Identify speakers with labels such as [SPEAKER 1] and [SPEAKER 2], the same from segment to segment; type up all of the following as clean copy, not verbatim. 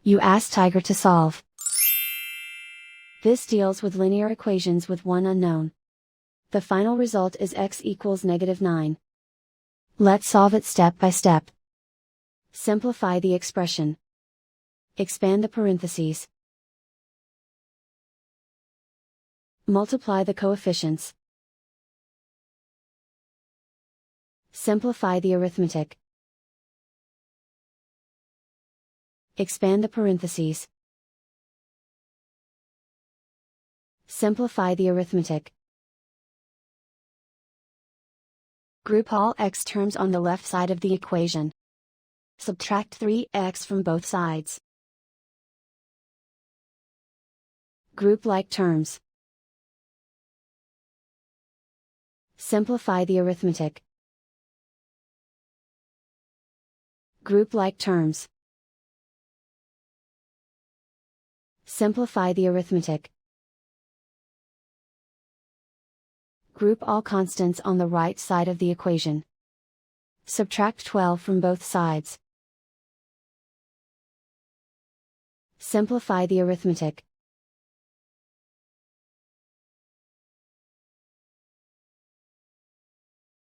[SPEAKER 1] You ask Tiger to solve. This deals with linear equations with one unknown. The final result is x equals -9. Let's solve it step by step. Simplify the expression. Expand the parentheses. Multiply the coefficients. Simplify the arithmetic. Expand the parentheses. Simplify the arithmetic. Group all x terms on the left side of the equation. Subtract 3x from both sides. Group like terms. Simplify the arithmetic. Group like terms. Simplify the arithmetic. Group all constants on the right side of the equation. Subtract 12 from both sides. Simplify the arithmetic.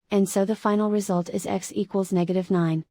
[SPEAKER 1] And so the final result is x equals -9.